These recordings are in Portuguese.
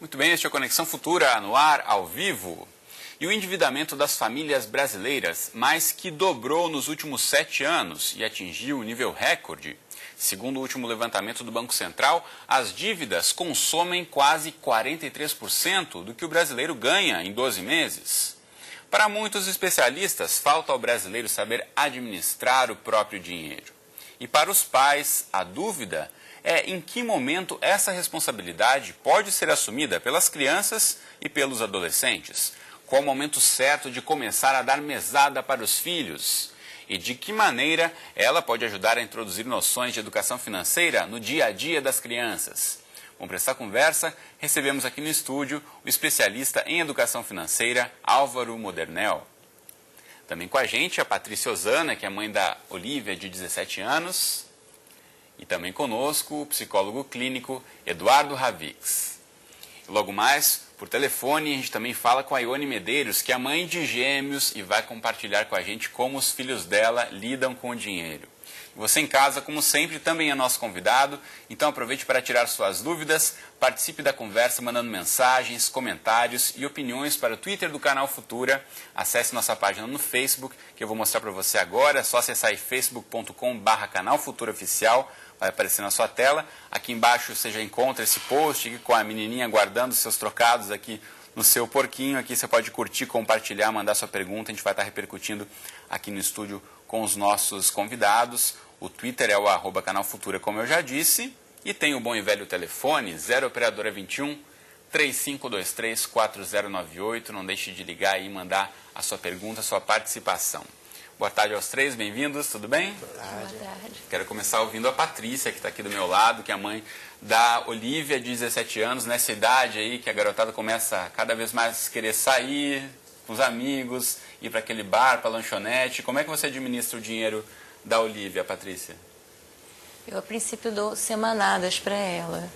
Muito bem, este é o Conexão Futura no ar, ao vivo. E o endividamento das famílias brasileiras mais que dobrou nos últimos 7 anos e atingiu o nível recorde. Segundo o último levantamento do Banco Central, as dívidas consomem quase 43% do que o brasileiro ganha em 12 meses. Para muitos especialistas, falta ao brasileiro saber administrar o próprio dinheiro. E para os pais, a dúvida é em que momento essa responsabilidade pode ser assumida pelas crianças e pelos adolescentes. Qual o momento certo de começar a dar mesada para os filhos? E de que maneira ela pode ajudar a introduzir noções de educação financeira no dia a dia das crianças? Bom, para essa conversa, recebemos aqui no estúdio o especialista em educação financeira, Álvaro Modernel. Também com a gente a Patrícia Osana, que é mãe da Olívia, de 17 anos. E também conosco o psicólogo clínico Eduardo Ravix. Logo mais, por telefone, a gente também fala com a Ione Medeiros, que é mãe de gêmeos e vai compartilhar com a gente como os filhos dela lidam com o dinheiro. Você em casa, como sempre, também é nosso convidado, então aproveite para tirar suas dúvidas, participe da conversa mandando mensagens, comentários e opiniões para o Twitter do canal Futura. Acesse nossa página no Facebook, que eu vou mostrar para você agora, é só acessar aí facebook.com/canal Futura Oficial. Vai aparecer na sua tela. Aqui embaixo você já encontra esse post com a menininha guardando seus trocados aqui no seu porquinho. Aqui você pode curtir, compartilhar, mandar sua pergunta. A gente vai estar repercutindo aqui no estúdio com os nossos convidados. O Twitter é o @canal Futura, como eu já disse. E tem o bom e velho telefone, 0 operadora 21 3523 4098. Não deixe de ligar e mandar a sua pergunta, a sua participação. Boa tarde aos três, bem-vindos, tudo bem? Boa tarde. Quero começar ouvindo a Patrícia, que está aqui do meu lado, que é a mãe da Olívia, de 17 anos, nessa idade aí que a garotada começa a cada vez mais querer sair com os amigos, ir para aquele bar, para a lanchonete. Como é que você administra o dinheiro da Olívia, Patrícia? Eu, a princípio, dou semanadas para ela.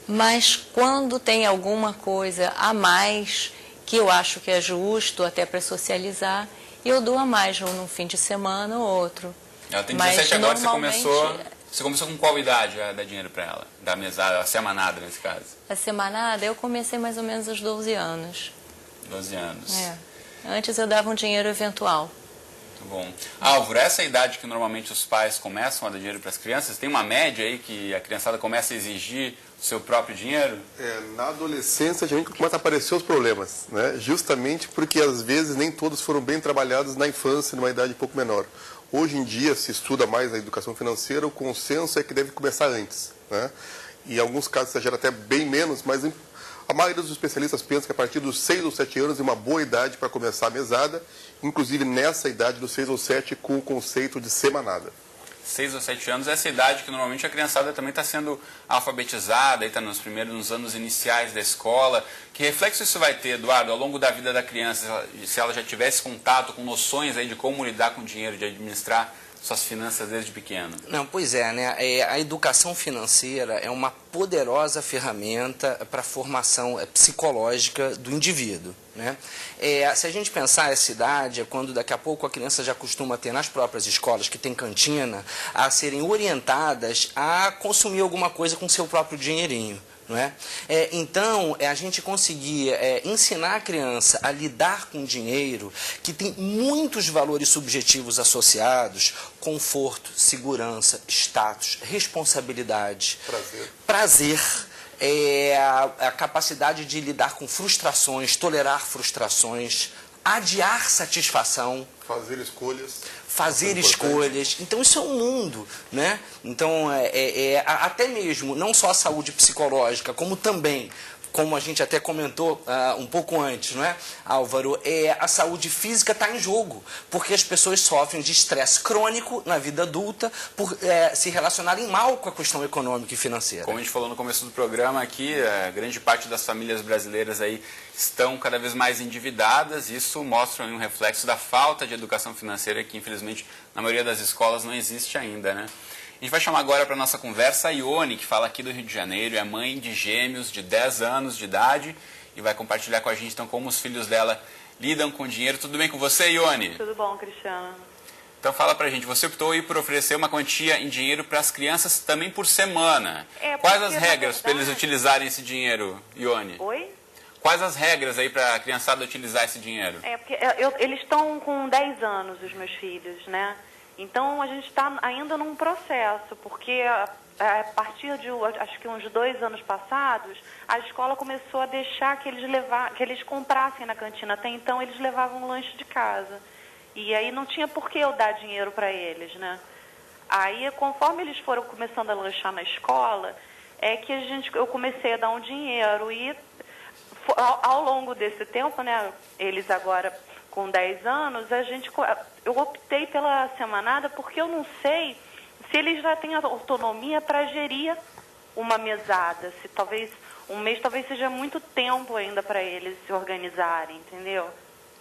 Mas quando tem alguma coisa a mais que eu acho que é justo, até para socializar, eu dou a mais, ou num fim de semana ou outro. Ela tem 17 agora, você começou com qual idade a dar dinheiro para ela? Da mesada, a semanada nesse caso? A semanada eu comecei mais ou menos aos 12 anos. 12 anos. É. Antes eu dava um dinheiro eventual. Muito bom. Álvaro, essa é a idade que normalmente os pais começam a dar dinheiro para as crianças? Tem uma média aí que a criançada começa a exigir o seu próprio dinheiro? Na adolescência a gente começa a aparecer os problemas, né? Justamente porque às vezes nem todos foram bem trabalhados na infância, numa idade um pouco menor. Hoje em dia se estuda mais a educação financeira, o consenso é que deve começar antes, né? E em alguns casos exagera até bem menos, mas a maioria dos especialistas pensa que a partir dos 6 ou 7 anos é uma boa idade para começar a mesada, inclusive nessa idade dos 6 ou 7 com o conceito de semanada. 6 ou 7 anos é essa idade que normalmente a criançada também está sendo alfabetizada, está nos anos iniciais da escola. Que reflexo isso vai ter, Eduardo, ao longo da vida da criança, se ela já tivesse contato com noções aí de como lidar com o dinheiro, de administrar suas finanças desde pequeno? Não, pois é, né? A educação financeira é uma poderosa ferramenta para a formação psicológica do indivíduo, né? Se a gente pensar essa idade, é quando daqui a pouco a criança já costuma ter nas próprias escolas, que tem cantina, a serem orientadas a consumir alguma coisa com seu próprio dinheirinho. Não é? Então, a gente conseguir ensinar a criança a lidar com dinheiro, que tem muitos valores subjetivos associados: conforto, segurança, status, responsabilidade, prazer, a capacidade de lidar com frustrações, tolerar frustrações, adiar satisfação, fazer escolhas. Então isso é um mundo, né? Então até mesmo não só a saúde psicológica, como também, como a gente até comentou um pouco antes, não é, Álvaro, a saúde física está em jogo, porque as pessoas sofrem de estresse crônico na vida adulta por se relacionarem mal com a questão econômica e financeira. Como a gente falou no começo do programa aqui, a grande parte das famílias brasileiras aí estão cada vez mais endividadas. Isso mostra um reflexo da falta de educação financeira que, infelizmente, na maioria das escolas não existe ainda, né? A gente vai chamar agora para a nossa conversa a Ione, que fala aqui do Rio de Janeiro, é mãe de gêmeos de 10 anos de idade e vai compartilhar com a gente então como os filhos dela lidam com o dinheiro. Tudo bem com você, Ione? Tudo bom, Cristiano. Então fala pra gente, você optou aí por oferecer uma quantia em dinheiro para as crianças também por semana. Quais as regras para eles utilizarem esse dinheiro, Ione? Oi? Quais as regras aí para a criançada utilizar esse dinheiro? Porque eles estão com 10 anos, os meus filhos, né? Então a gente está ainda num processo, porque a partir de, acho que uns 2 anos passados, a escola começou a deixar que eles comprassem na cantina. Até então eles levavam lanche de casa. E aí não tinha por que eu dar dinheiro para eles, né? Aí, conforme eles foram começando a lanchar na escola, é que eu comecei a dar um dinheiro. E ao longo desse tempo, né, eles agora com 10 anos, eu optei pela semanada porque eu não sei se eles já têm autonomia para gerir uma mesada. Se talvez um mês talvez seja muito tempo ainda para eles se organizarem, entendeu?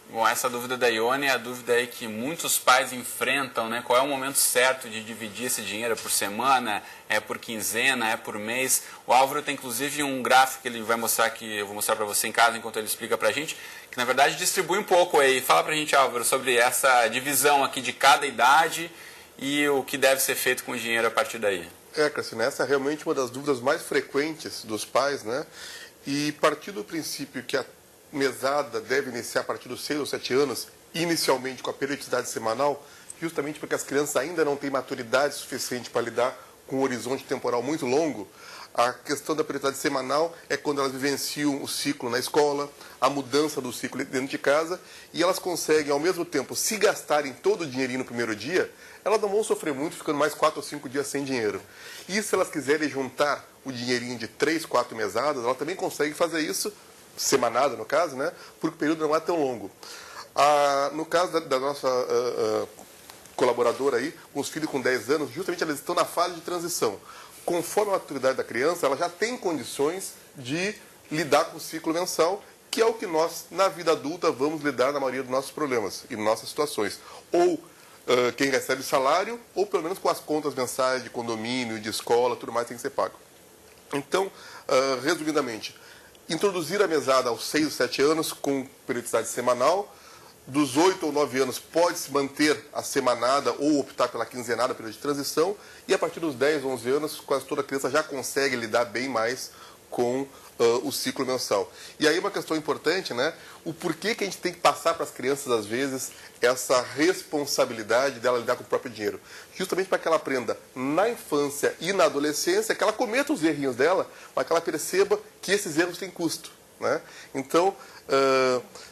Bom, essa dúvida da Ione é a dúvida aí que muitos pais enfrentam, né? Qual é o momento certo de dividir esse dinheiro? É por semana? É por quinzena? É por mês? O Álvaro tem inclusive um gráfico que ele vai mostrar, que eu vou mostrar para você em casa enquanto ele explica pra gente, que na verdade distribui um pouco aí. Fala pra gente, Álvaro, sobre essa divisão aqui de cada idade e o que deve ser feito com o dinheiro a partir daí. Cassina, essa é realmente uma das dúvidas mais frequentes dos pais, né? E partir do princípio que a mesada deve iniciar a partir dos 6 ou 7 anos, inicialmente com a periodicidade semanal, justamente porque as crianças ainda não têm maturidade suficiente para lidar com um horizonte temporal muito longo. A questão da periodicidade semanal é quando elas vivenciam o ciclo na escola, a mudança do ciclo dentro de casa, e elas conseguem, ao mesmo tempo, se gastarem todo o dinheirinho no primeiro dia, elas não vão sofrer muito ficando mais 4 ou 5 dias sem dinheiro. E se elas quiserem juntar o dinheirinho de 3, 4 mesadas, elas também conseguem fazer isso, semanada no caso, né? Porque o período não é tão longo. No caso da nossa colaboradora aí, com os filhos com 10 anos, justamente elas estão na fase de transição. Conforme a maturidade da criança, ela já tem condições de lidar com o ciclo mensal, que é o que nós, na vida adulta, vamos lidar na maioria dos nossos problemas e nossas situações. Ou quem recebe salário, ou pelo menos com as contas mensais de condomínio, de escola, tudo mais tem que ser pago. Então, resumidamente, introduzir a mesada aos 6 ou 7 anos com periodicidade semanal. Dos 8 ou 9 anos pode-se manter a semanada ou optar pela quinzenada, período de transição. E a partir dos 10, 11 anos, quase toda criança já consegue lidar bem mais com o ciclo mensal. E aí uma questão importante, né? O porquê que a gente tem que passar para as crianças, às vezes, essa responsabilidade dela lidar com o próprio dinheiro. Justamente para que ela aprenda na infância e na adolescência, que ela cometa os errinhos dela, mas que ela perceba que esses erros têm custo, né? Então,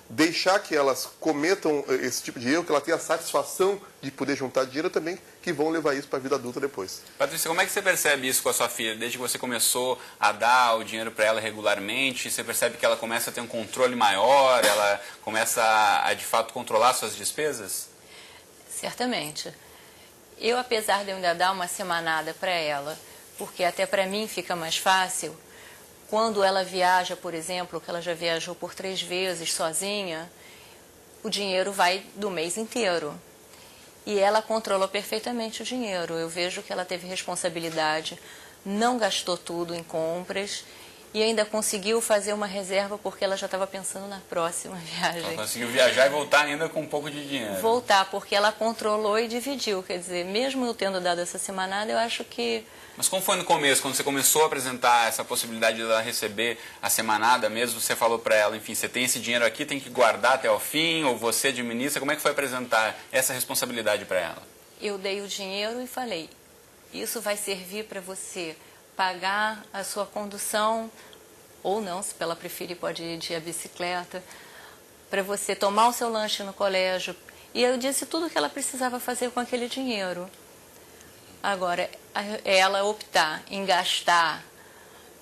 deixar que elas cometam esse tipo de erro, que ela tenha a satisfação de poder juntar dinheiro também, que vão levar isso para a vida adulta depois. Patrícia, como é que você percebe isso com a sua filha? Desde que você começou a dar o dinheiro para ela regularmente, você percebe que ela começa a ter um controle maior, ela começa a de fato controlar suas despesas? Certamente. Eu, apesar de eu ainda dar uma semanada para ela, porque até para mim fica mais fácil, quando ela viaja, por exemplo, que ela já viajou por 3 vezes sozinha, o dinheiro vai do mês inteiro. E ela controlou perfeitamente o dinheiro. Eu vejo que ela teve responsabilidade, não gastou tudo em compras e ainda conseguiu fazer uma reserva porque ela já estava pensando na próxima viagem. Ela conseguiu viajar e voltar ainda com um pouco de dinheiro. Voltar, porque ela controlou e dividiu. Quer dizer, mesmo eu tendo dado essa semanada, eu acho que... Mas como foi no começo, quando você começou a apresentar essa possibilidade de ela receber a semanada mesmo, você falou para ela, enfim, você tem esse dinheiro aqui, tem que guardar até o fim, ou você administra, como é que foi apresentar essa responsabilidade para ela? Eu dei o dinheiro e falei, isso vai servir para você pagar a sua condução, ou não, se ela preferir pode ir de bicicleta, para você tomar o seu lanche no colégio. E eu disse tudo o que ela precisava fazer com aquele dinheiro. Agora, ela optar em gastar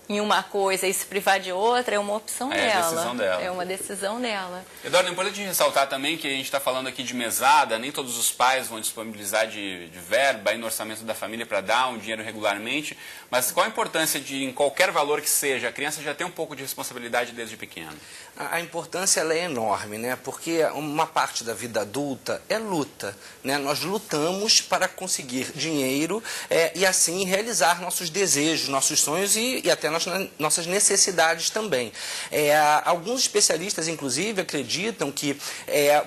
em uma coisa e se privar de outra é uma opção dela. É a decisão dela. É uma decisão dela. Eduardo, é importante ressaltar também que a gente está falando aqui de mesada, nem todos os pais vão disponibilizar de verba aí no orçamento da família para dar um dinheiro regularmente, mas qual a importância de, em qualquer valor que seja, a criança já tem um pouco de responsabilidade desde pequeno? A importância ela é enorme, né? Porque uma parte da vida adulta é luta, né? Nós lutamos para conseguir dinheiro e assim realizar nossos desejos, nossos sonhos e até nas nossas necessidades também. Alguns especialistas, inclusive, acreditam que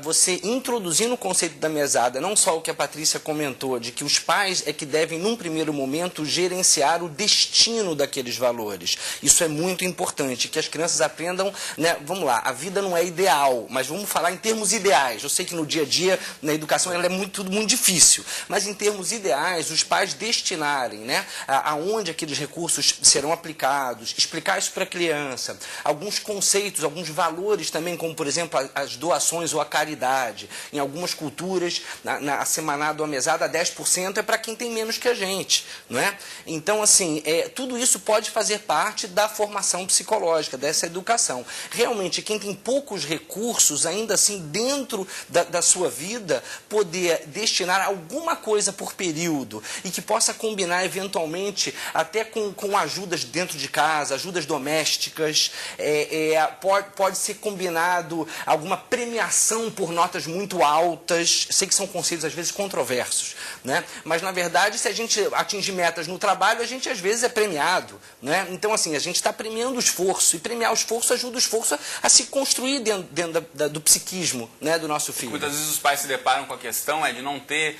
você introduzindo o conceito da mesada, não só o que a Patrícia comentou, de que os pais é que devem, num primeiro momento, gerenciar o destino daqueles valores. Isso é muito importante, que as crianças aprendam, né, vamos lá, a vida não é ideal, mas vamos falar em termos ideais. Eu sei que no dia a dia, na educação, ela é tudo muito difícil, mas em termos ideais, os pais destinarem, né, aonde aqueles recursos serão aplicados, explicar isso para a criança, alguns conceitos, alguns valores também, como, por exemplo, as doações ou a caridade. Em algumas culturas, a semanada ou a mesada, 10% é para quem tem menos que a gente, não é? Então, assim, tudo isso pode fazer parte da formação psicológica, dessa educação. Realmente, quem tem poucos recursos, ainda assim, dentro da sua vida, poder destinar alguma coisa por período e que possa combinar, eventualmente, até com ajudas dentro de casa, ajudas domésticas, pode ser combinado alguma premiação por notas muito altas. Sei que são conceitos, às vezes, controversos, né? Mas, na verdade, se a gente atingir metas no trabalho, a gente, às vezes, é premiado, né? Então, assim, a gente está premiando o esforço, e premiar o esforço ajuda o esforço a se construir dentro do psiquismo, né, do nosso filho. Muitas vezes os pais se deparam com a questão de não ter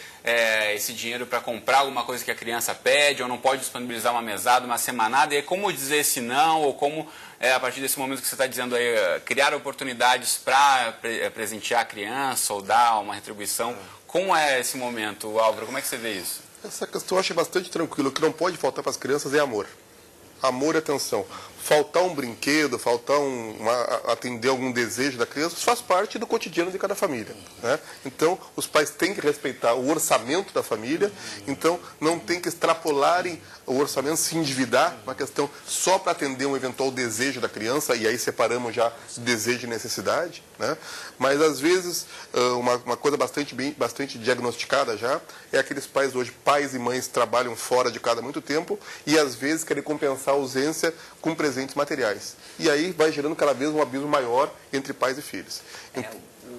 esse dinheiro para comprar alguma coisa que a criança pede, ou não pode disponibilizar uma mesada, uma semanada, e aí como dizer esse não, ou como, a partir desse momento que você está dizendo aí, criar oportunidades para presentear a criança, ou dar uma retribuição. Como é esse momento, Álvaro? Como é que você vê isso? Essa questão eu acho bastante tranquila. O que não pode faltar para as crianças é amor. Amor e atenção. Faltar um brinquedo, faltar atender algum desejo da criança, isso faz parte do cotidiano de cada família, né? Então, os pais têm que respeitar o orçamento da família, então não tem que extrapolarem o orçamento, se endividar, uma questão só para atender um eventual desejo da criança, e aí separamos já desejo e necessidade, né? Mas, às vezes, uma coisa bastante diagnosticada já, é aqueles pais hoje, pais e mães, trabalham fora de casa há muito tempo, e às vezes querem compensar a ausência com presentes materiais. E aí vai gerando cada vez um abismo maior entre pais e filhos.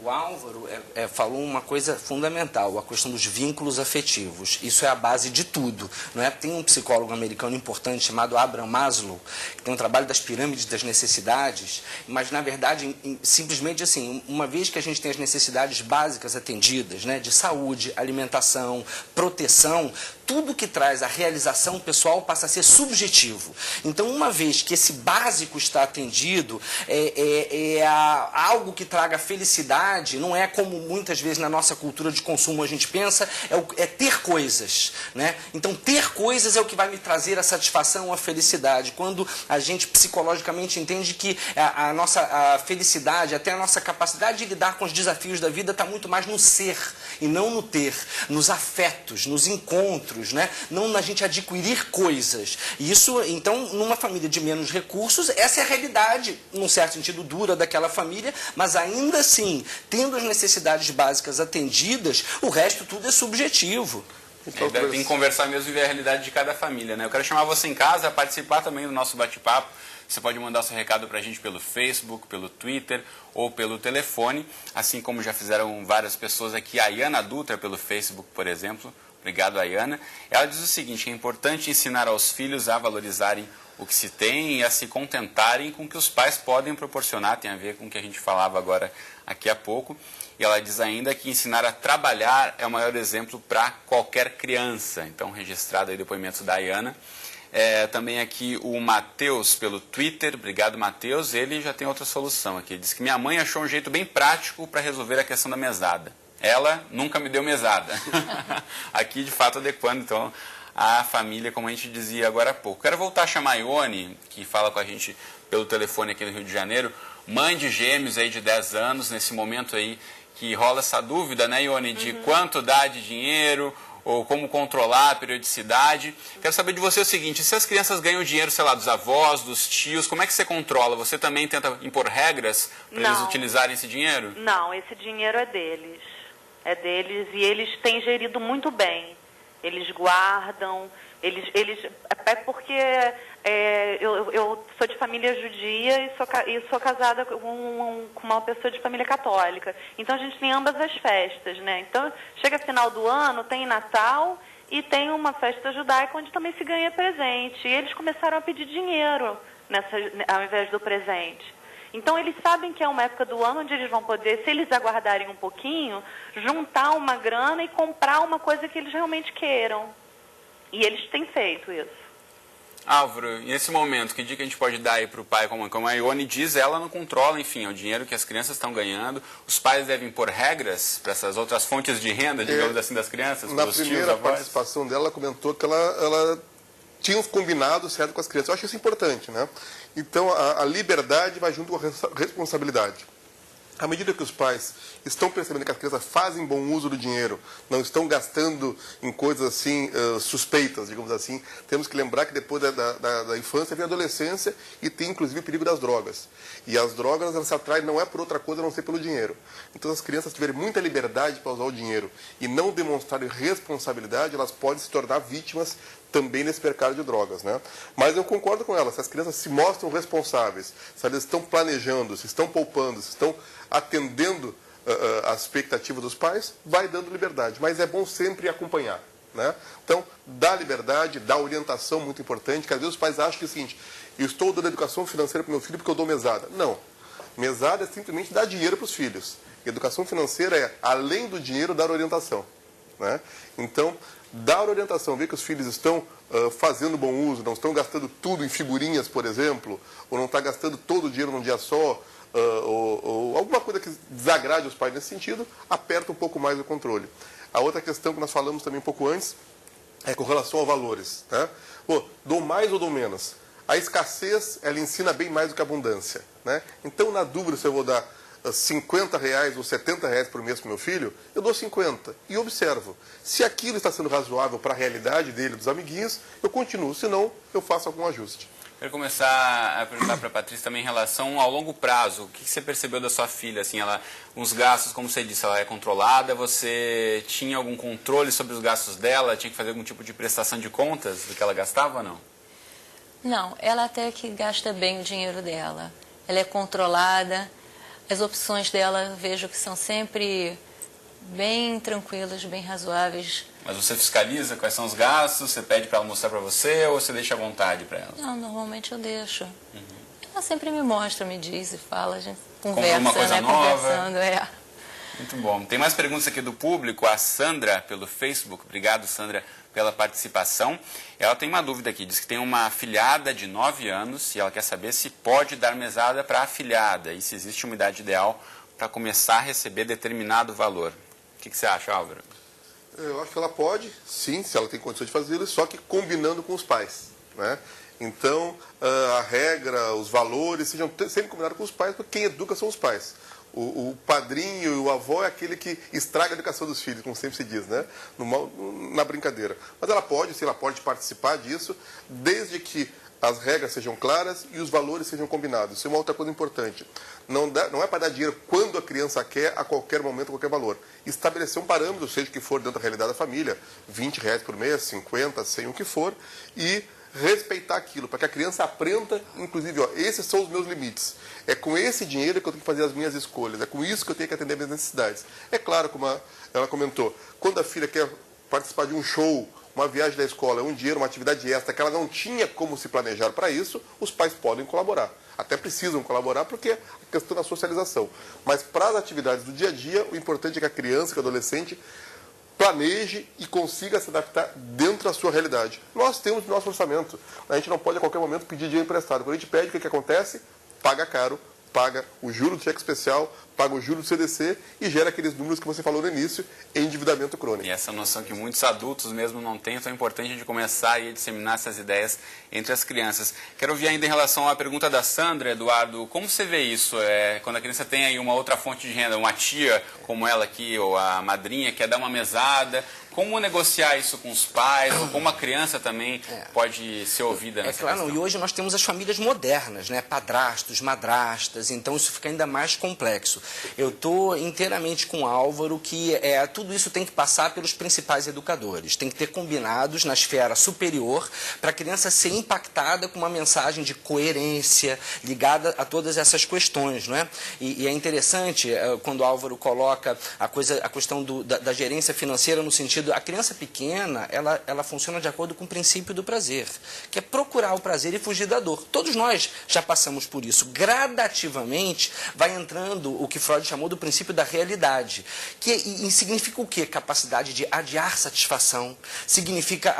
O Álvaro falou uma coisa fundamental, a questão dos vínculos afetivos. Isso é a base de tudo, não é? Tem um psicólogo americano importante chamado Abraham Maslow, que tem um trabalho das pirâmides das necessidades, mas, na verdade, simplesmente assim, uma vez que a gente tem as necessidades básicas atendidas, né, de saúde, alimentação, proteção, tudo que traz a realização pessoal passa a ser subjetivo. Então, uma vez que esse básico está atendido, algo que traga felicidade, não é como muitas vezes na nossa cultura de consumo a gente pensa, é ter coisas, né? Então, ter coisas é o que vai me trazer a satisfação, a felicidade. Quando a gente psicologicamente entende que a nossa felicidade, até a nossa capacidade de lidar com os desafios da vida está muito mais no ser e não no ter, nos afetos, nos encontros, né? Não na gente adquirir coisas. E isso, então, numa família de menos recursos, essa é a realidade, num certo sentido, dura daquela família, mas ainda assim, tendo as necessidades básicas atendidas, o resto tudo é subjetivo. Então, tem que conversar mesmo e ver a realidade de cada família, né? Eu quero chamar você em casa a participar também do nosso bate-papo. Você pode mandar seu recado para a gente pelo Facebook, pelo Twitter ou pelo telefone, assim como já fizeram várias pessoas aqui. A Ayana Dutra pelo Facebook, por exemplo. Obrigado, Ayana. Ela diz o seguinte: é importante ensinar aos filhos a valorizarem o que se tem e a se contentarem com o que os pais podem proporcionar. Tem a ver com o que a gente falava agora aqui há pouco. E ela diz ainda que ensinar a trabalhar é o maior exemplo para qualquer criança. Então, registrado aí o depoimento da Ayana. Também aqui o Matheus pelo Twitter. Obrigado, Matheus. Ele já tem outra solução aqui. Ele diz que minha mãe achou um jeito bem prático para resolver a questão da mesada. Ela nunca me deu mesada. Aqui, de fato, adequando, então, a família, como a gente dizia agora há pouco. Quero voltar a chamar a Ione, que fala com a gente pelo telefone aqui no Rio de Janeiro. Mãe de gêmeos aí de 10 anos, nesse momento aí que rola essa dúvida, né, Ione, de quanto dá de dinheiro, ou como controlar a periodicidade. Quero saber de você o seguinte: se as crianças ganham dinheiro, sei lá, dos avós, dos tios, como é que você controla? Você também tenta impor regras para eles utilizarem esse dinheiro? Não, esse dinheiro é deles. É deles e eles têm gerido muito bem. Eles guardam, é porque eu sou de família judia e sou casada com uma pessoa de família católica. Então, a gente tem ambas as festas, né? Então, chega final do ano, tem Natal e tem uma festa judaica onde também se ganha presente. E eles começaram a pedir dinheiro ao invés do presente. Então, eles sabem que é uma época do ano onde eles vão poder, se eles aguardarem um pouquinho, juntar uma grana e comprar uma coisa que eles realmente queiram. E eles têm feito isso. Álvaro, e nesse momento, que dica a gente pode dar aí para o pai? Como a Ione diz, ela não controla, enfim, é o dinheiro que as crianças estão ganhando. Os pais devem pôr regras para essas outras fontes de renda, digamos assim, das crianças? Na primeira participação dela, ela comentou que ela tinha uns combinados certo com as crianças. Eu acho isso importante, né? Então, a liberdade vai junto com a responsabilidade. À medida que os pais estão percebendo que as crianças fazem bom uso do dinheiro, não estão gastando em coisas assim suspeitas, digamos assim, temos que lembrar que depois da infância vem a adolescência e tem inclusive o perigo das drogas. E as drogas, elas se atraem não é por outra coisa a não ser pelo dinheiro. Então, se as crianças tiverem muita liberdade para usar o dinheiro e não demonstrarem responsabilidade, elas podem se tornar vítimas também nesse mercado de drogas, né? Mas eu concordo com ela, se as crianças se mostram responsáveis, se elas estão planejando, se estão poupando, se estão atendendo a expectativa dos pais, vai dando liberdade. Mas é bom sempre acompanhar, né? Então, dá liberdade, dá orientação muito importante, que às vezes os pais acham que é o seguinte, eu estou dando educação financeira para o meu filho porque eu dou mesada. Não. Mesada é simplesmente dar dinheiro para os filhos. Educação financeira é, além do dinheiro, dar orientação, né? Então, dar orientação, ver que os filhos estão fazendo bom uso, não estão gastando tudo em figurinhas, por exemplo, ou não está gastando todo o dinheiro num dia só, ou alguma coisa que desagrade os pais nesse sentido, aperta um pouco mais o controle. A outra questão que nós falamos também um pouco antes é com relação a valores, né? Pô, dou mais ou dou menos? A escassez, ela ensina bem mais do que a abundância, né? Então, na dúvida se eu vou dar R$50 ou R$70 por mês para o meu filho, eu dou 50 e observo. Se aquilo está sendo razoável para a realidade dele, dos amiguinhos, eu continuo, senão eu faço algum ajuste. Quero começar a perguntar para a Patrícia também em relação ao longo prazo. O que você percebeu da sua filha? Assim, os gastos, como você disse, ela é controlada, você tinha algum controle sobre os gastos dela? Tinha que fazer algum tipo de prestação de contas do que ela gastava ou não? Não, ela até que gasta bem o dinheiro dela. Ela é controlada. As opções dela, vejo que são sempre bem tranquilas, bem razoáveis. Mas você fiscaliza quais são os gastos? Você pede para ela mostrar para você ou você deixa à vontade para ela? Não, normalmente eu deixo. Ela sempre me mostra, me diz e fala, a gente conversa, uma coisa né? nova. Conversando, é. Muito bom. Tem mais perguntas aqui do público. A Sandra, pelo Facebook. Obrigado, Sandra, pela participação. Ela tem uma dúvida aqui. Diz que tem uma afilhada de 9 anos e ela quer saber se pode dar mesada para a afilhada e se existe uma idade ideal para começar a receber determinado valor. O que você acha, Álvaro? Eu acho que ela pode, sim, se ela tem condições de fazê-lo, só que combinando com os pais, né? Então, a regra, os valores, sejam sempre combinados com os pais, porque quem educa são os pais. O padrinho e o avô é aquele que estraga a educação dos filhos, como sempre se diz, né? Na brincadeira. Mas ela pode, sim, ela pode participar disso, desde que as regras sejam claras e os valores sejam combinados. Isso é uma outra coisa importante. Não é para dar dinheiro quando a criança quer, a qualquer momento, a qualquer valor. Estabelecer um parâmetro, seja o que for dentro da realidade da família, R$20 por mês, 50, 100, o que for, e respeitar aquilo, para que a criança aprenda, inclusive, ó, esses são os meus limites. É com esse dinheiro que eu tenho que fazer as minhas escolhas, é com isso que eu tenho que atender as minhas necessidades. É claro, como ela comentou, quando a filha quer participar de um show, uma viagem da escola, um dinheiro, uma atividade extra, que ela não tinha como se planejar para isso, os pais podem colaborar. Até precisam colaborar porque é a questão da socialização. Mas para as atividades do dia a dia, o importante é que a criança, que o adolescente, planeje e consiga se adaptar dentro da sua realidade. Nós temos nosso orçamento. A gente não pode a qualquer momento pedir dinheiro emprestado. Quando a gente pede, o que acontece? Paga caro, paga o juro do cheque especial, paga o juro do CDC e gera aqueles números que você falou no início, endividamento crônico. E essa noção que muitos adultos mesmo não têm, então é importante a gente começar a disseminar essas ideias entre as crianças. Quero ouvir ainda em relação à pergunta da Sandra, Eduardo, como você vê isso? Quando a criança tem aí uma outra fonte de renda, uma tia como ela aqui, ou a madrinha, quer dar uma mesada, como negociar isso com os pais, ou como a criança também pode ser ouvida nessa questão? E hoje nós temos as famílias modernas, né? Padrastos, madrastas, então isso fica ainda mais complexo. Eu estou inteiramente com o Álvaro que tudo isso tem que passar pelos principais educadores, tem que ter combinados na esfera superior para a criança ser impactada com uma mensagem de coerência ligada a todas essas questões, não é? E é interessante quando o Álvaro coloca a questão da gerência financeira no sentido sentido, a criança pequena, ela funciona de acordo com o princípio do prazer, que é procurar o prazer e fugir da dor. Todos nós já passamos por isso. Gradativamente vai entrando o que Freud chamou do princípio da realidade, e significa o quê? Capacidade de adiar satisfação, significa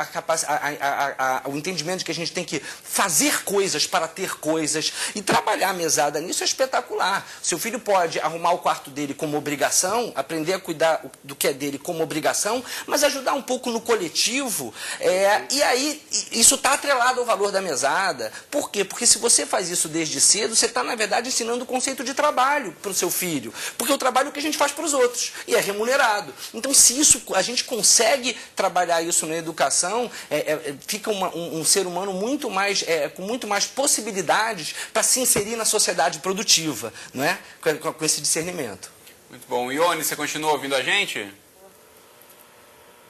o entendimento de que a gente tem que fazer coisas para ter coisas, e trabalhar a mesada nisso é espetacular. Seu filho pode arrumar o quarto dele como obrigação, aprender a cuidar do que é dele como obrigação, mas ajudar um pouco no coletivo, e aí isso está atrelado ao valor da mesada. Por quê? Porque se você faz isso desde cedo, você está, na verdade, ensinando o conceito de trabalho para o seu filho, porque o trabalho é o que a gente faz para os outros, e é remunerado. Então, se a gente consegue trabalhar isso na educação, fica um ser humano muito mais, com muito mais possibilidades para se inserir na sociedade produtiva, não é? Com esse discernimento. Muito bom. Ione, você continua ouvindo a gente?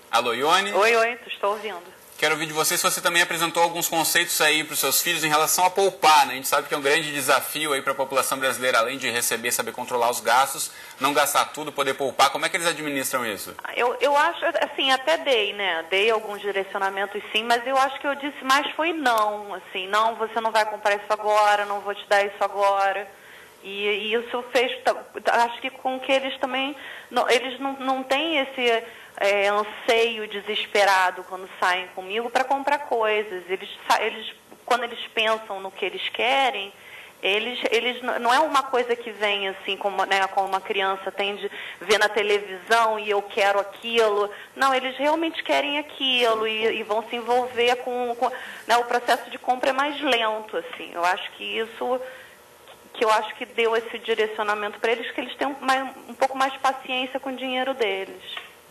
Alô, Ione? Oi, estou ouvindo. Quero ouvir de você se você também apresentou alguns conceitos aí para os seus filhos em relação a poupar, né? A gente sabe que é um grande desafio aí para a população brasileira, além de receber, saber controlar os gastos, não gastar tudo, poder poupar. Como é que eles administram isso? Eu acho, assim, até dei, né? Dei alguns direcionamentos sim, mas eu acho que eu disse mais foi não, assim, não, você não vai comprar isso agora, não vou te dar isso agora. E isso fez, acho que com que eles também, eles não têm esse anseio desesperado quando saem comigo para comprar coisas. Quando eles pensam no que eles querem, eles não é uma coisa que vem assim, como uma criança tem de ver na televisão e eu quero aquilo. Não, eles realmente querem aquilo e vão se envolver com né, o processo de compra é mais lento, assim. Eu acho que isso... que eu acho que deu esse direcionamento para eles, que eles têm um pouco mais de paciência com o dinheiro deles.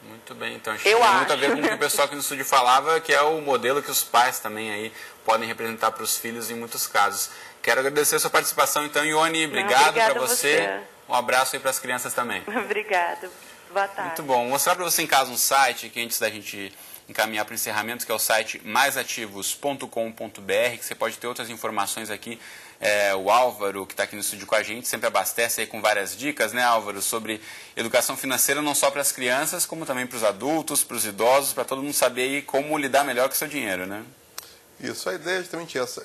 Muito bem, então acho que tem muito a ver com o que o pessoal aqui no estúdio falava, que é o modelo que os pais também aí podem representar para os filhos em muitos casos. Quero agradecer a sua participação, então, Ione, obrigado para você. Um abraço aí para as crianças também. Obrigada. Boa tarde. Muito bom. Vou mostrar para você em casa um site que antes da gente encaminhar para o encerramento, que é o site maisativos.com.br, que você pode ter outras informações aqui. O Álvaro, que está aqui no estúdio com a gente, sempre abastece aí com várias dicas, né, Álvaro, sobre educação financeira, não só para as crianças, como também para os adultos, para os idosos, para todo mundo saber aí como lidar melhor com o seu dinheiro, né? Isso, a ideia é justamente essa,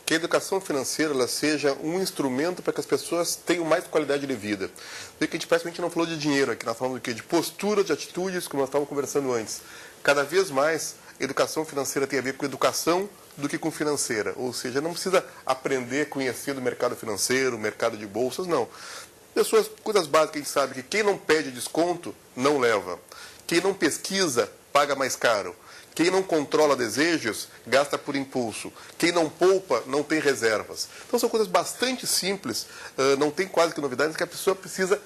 que a educação financeira ela seja um instrumento para que as pessoas tenham mais qualidade de vida. Porque a gente praticamente não falou de dinheiro aqui, nós falamos do quê? De postura, de atitudes, como nós estávamos conversando antes. Cada vez mais, educação financeira tem a ver com educação do que com financeira. Ou seja, não precisa aprender, conhecer do mercado financeiro, mercado de bolsas, não. Coisas básicas que a gente sabe que quem não pede desconto, não leva. Quem não pesquisa, paga mais caro. Quem não controla desejos, gasta por impulso. Quem não poupa, não tem reservas. Então são coisas bastante simples, não tem quase que novidades, que a pessoa precisa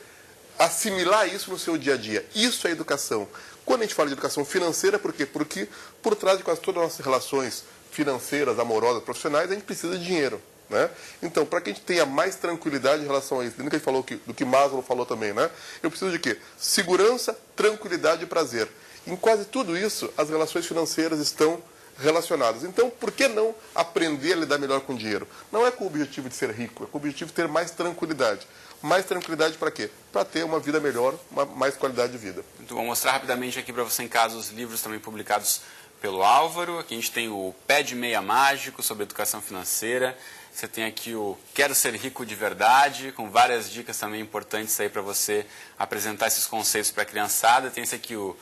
assimilar isso no seu dia a dia. Isso é educação. Quando a gente fala de educação financeira, por quê? Porque por trás de quase todas as nossas relações financeiras, amorosas, profissionais, a gente precisa de dinheiro, né? Então, para que a gente tenha mais tranquilidade em relação a isso, do que a gente falou, do que Maslow falou também, né? Eu preciso de quê? Segurança, tranquilidade e prazer. Em quase tudo isso, as relações financeiras estão relacionadas. Então, por que não aprender a lidar melhor com o dinheiro? Não é com o objetivo de ser rico, é com o objetivo de ter mais tranquilidade. Mais tranquilidade para quê? Para ter uma vida melhor, mais qualidade de vida. Muito bom. Mostrar rapidamente aqui para você em casa os livros também publicados pelo Álvaro. Aqui a gente tem o Pé de Meia Mágico sobre educação financeira. Você tem aqui o Quero Ser Rico de Verdade, com várias dicas também importantes aí para você apresentar esses conceitos para a criançada. Tem esse aqui, o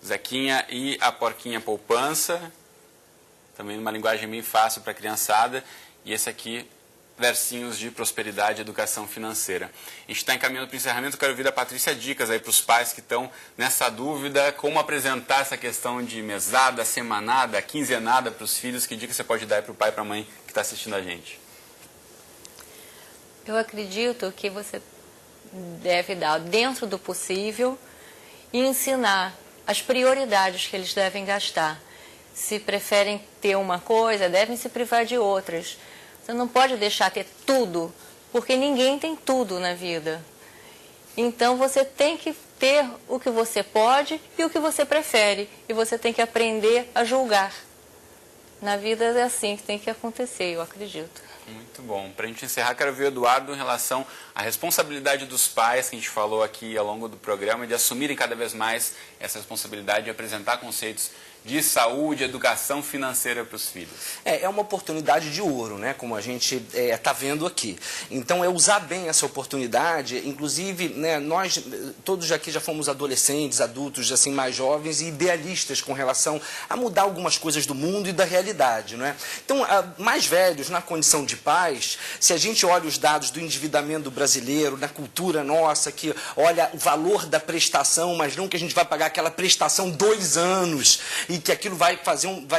Zequinha e a Porquinha Poupança, também numa linguagem bem fácil para a criançada. E esse aqui, Versinhos de Prosperidade e Educação Financeira. A gente está encaminhando para o encerramento. Eu quero ouvir da Patrícia dicas aí para os pais que estão nessa dúvida, como apresentar essa questão de mesada, semanada, quinzenada para os filhos. Que dica você pode dar para o pai e para a mãe que está assistindo a gente? Eu acredito que você deve dar, dentro do possível, e ensinar as prioridades que eles devem gastar. Se preferem ter uma coisa, devem se privar de outras. Você não pode deixar ter tudo, porque ninguém tem tudo na vida. Então você tem que ter o que você pode e o que você prefere. E você tem que aprender a julgar. Na vida é assim que tem que acontecer, eu acredito. Muito bom. Para a gente encerrar, quero ver o Eduardo em relação à responsabilidade dos pais, que a gente falou aqui ao longo do programa, de assumirem cada vez mais essa responsabilidade de apresentar conceitos de saúde, educação financeira para os filhos. É uma oportunidade de ouro, né? Como a gente está vendo aqui. Então, é usar bem essa oportunidade, inclusive, né, nós todos aqui já fomos adolescentes, adultos, assim, mais jovens e idealistas com relação a mudar algumas coisas do mundo e da realidade, não é? Então, mais velhos, na condição de pais, se a gente olha os dados do endividamento brasileiro, na cultura nossa, que olha o valor da prestação, mas não que a gente vai pagar aquela prestação 2 anos e que aquilo vai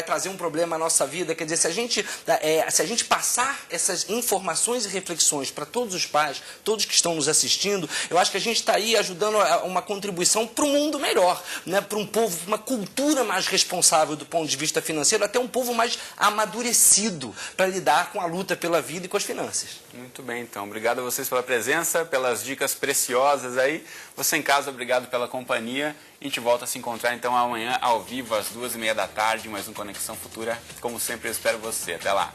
trazer um problema à nossa vida. Quer dizer, se a gente passar essas informações e reflexões para todos os pais, todos que estão nos assistindo, eu acho que a gente está aí ajudando uma contribuição para um mundo melhor, né? Para um povo, uma cultura mais responsável do ponto de vista financeiro, até um povo mais amadurecido para lidar com a luta pela vida e com as finanças. Muito bem, então. Obrigado a vocês pela presença, pelas dicas preciosas aí. Você em casa, obrigado pela companhia. A gente volta a se encontrar então amanhã ao vivo às 2h30 da tarde, mais um Conexão Futura. Como sempre, eu espero você. Até lá.